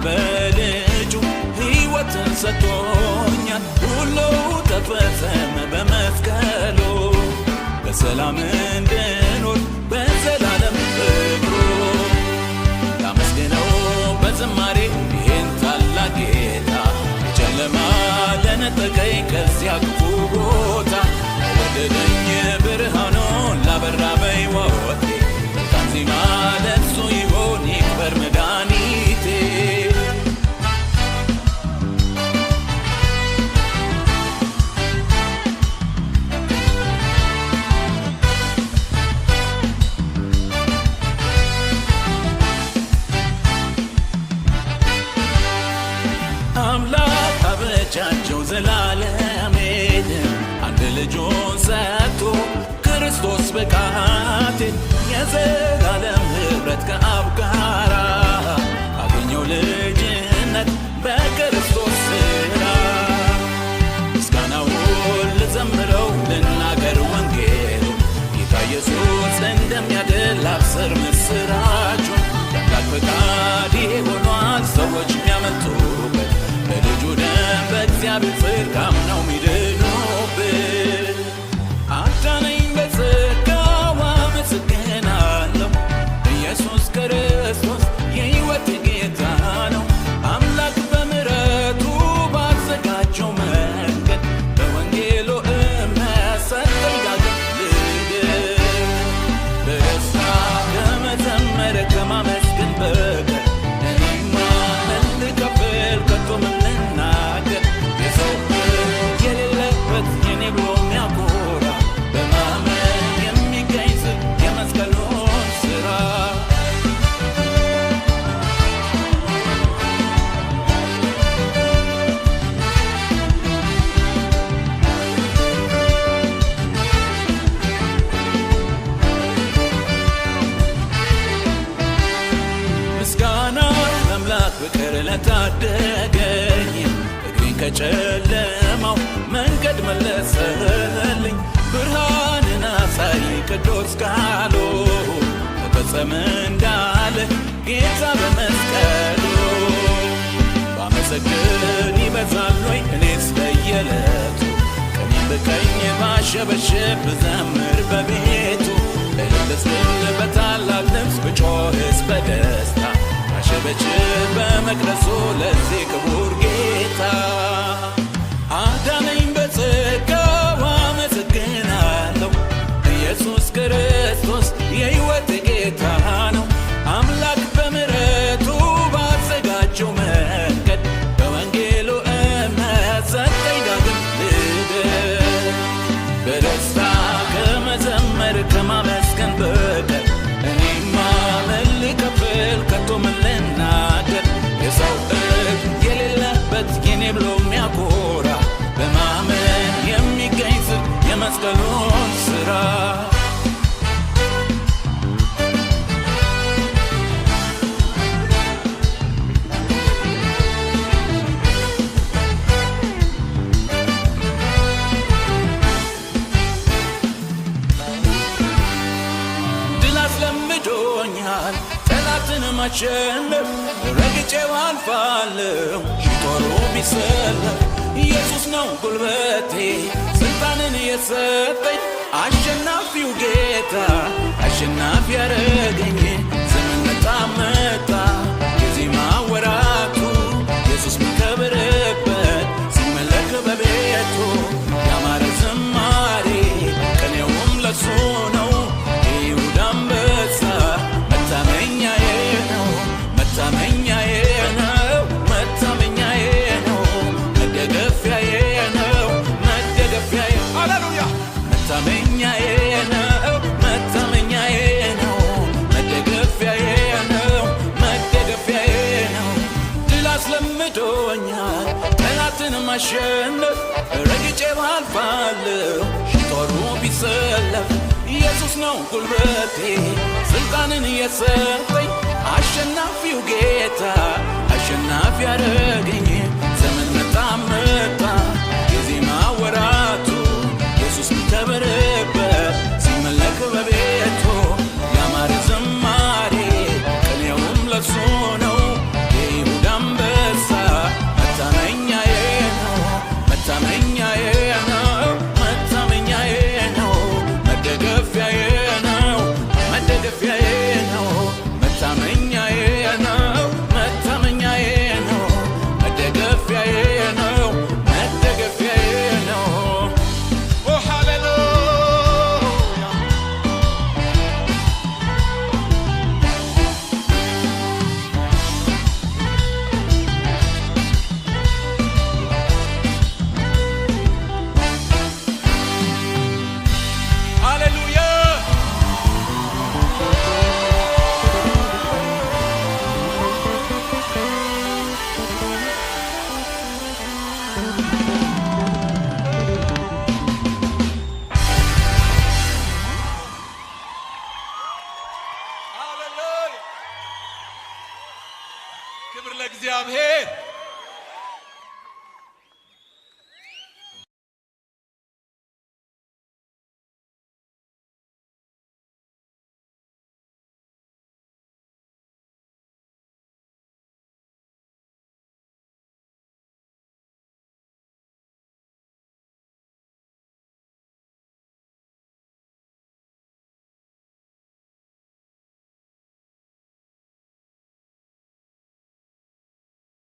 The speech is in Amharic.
በልጁ ሕይወትን ሰጥቶኛል ሁሉ ተፈጸመ በመስቀሉ በሰላም እንድኖር በዘላለም ፍቅሩ ላመስግነው በዝማሬ ይህን ታላቅ ጌታ የጨለማ ለነጠቀኝ ከዚያ ክፉ ቦታ ወደደኝ ብርሃኑን ላበራ በሕይወቴ መልካም ዜማ ለእሱ ይሆን ይክበር መድኃኒቴ አምላክ አበጃጀው ዘላለሜን አንድ ልጁን ሰጥቶ ክርስቶስ በቃቴ የዘላለም ኅብረት ከአብ ጋራ አገኘው ልጅነት በክርስቶስ ሥራ ምስጋናውን ልዘምረው ልናገር ወንጌሉ ጌታ ኢየሱስ እንደሚያድን ላብስር ምስራቹን የአምላክ ፈቃድ ሆኗል ሰዎች የሚያመልጡበት በልጁ ደም በእግዚአብሔር ጽድቅ አምነው ሚድኑበት አዳነኝ በጸጋው አመሰግናለሁ ኢየሱስ ክርስቶስ የሕይወቴ ጌታ ነው አምላክ በምሕረቱ ባዘጋጀው መንገድ በወንጌሉ እምነት ሰጠኝ ዳግም ልደት በደስታ ከመዘመር ከማመስገን በቀር እኔማ ምን ልከፍል ከቶ ምን ልናገር የሰው የሌለበት የኔ ብሎ የሚያኮራ በማመን የሚገኝ ጽድቅ የመስቀሉን ሥራ ምስጋና ለአምላክ ፍቅር ለታደገኝ እግሬን ከጨለማው መንገድ መለሰልኝ ብርሃንን አሳይ ቅዱስ ቃሉ ተፈጸመ እንዳለ ጌታ በመስቀሉ ባመሰግን ይበዛል ወይ እኔስ በየዕለቱ ቀኔን በቀኝ ባሸበሽብ ብዘምር በቤቱ እልልስ ብል በታላቅ ድምፅ ብጮህስ በደስታ አሸበችብ በመቅደሱ ለዚህ ክቡር ጌታ አዳነኝ በጸጋው አመሰግናለሁ ኢየሱስ ክርስቶስ የሕይወቴ ጌታ ነው አምላክ በምሕረቱ ባዘጋጀው መንገድ በወንጌሉ እምነት ሰጠኝ ዳግም ልደት በደስታ ከመዘመር ከማመስገን በቀር እኔማ ምን ልከፍል ከቶ ምን ልናገር የሰው እጅ የሌለበት የኔ ብሎ የሚያኮራ በማመን የሚገኝ ጽድቅ የመስቀሉን ሥራ ድል አስለምዶኛል ጠላትን ማሸነፍ ረግጬው አልፋለሁ ሺህ ጦሩ ቢሰለፍ ኢየሱስ ነው ጉልበቴ ስልጣንን የሰጠኝ አሸናፊው ጌታ አሸናፊ ያረገኝ ዘመን መጣ የዜማ ወራቱ ኢየሱስ ሚከብርበት ሲመለክ በቤቱ ያማረ ዝማሬ ቅኔውም ለሱ ነው የይሁዳ አንበሳ መታመኛዬ ነው መታመኛዬ ነው መታመኛዬ ነው መደገፊያዬ ነው መደገፊያዬ ሃሌሉያ መታመኛዬ ነው መታመኛዬ ነው መደገፊያዬ ነው መደገፊያዬ ነው ድል አስለምዶኛል ጠላትን ማሸነፍ ረግጬው አልፋለሁ ሺህ ጦሩ ቢሰለፍ ኢየሱስ ነው ጉልበቴ ስልጣንን የሰጠኝ አሸናፊው ጌታ አሸናፊ ያረገኝ ዘመን መጣ የዜማ ወራቱ ኢየሱስ ሚከብርበት ሲመለክ በቤቱ ያማረ ዝማሬ ቅኔውም ለሱ ነው የይሁዳ ክብር ለእግዚአብሔር።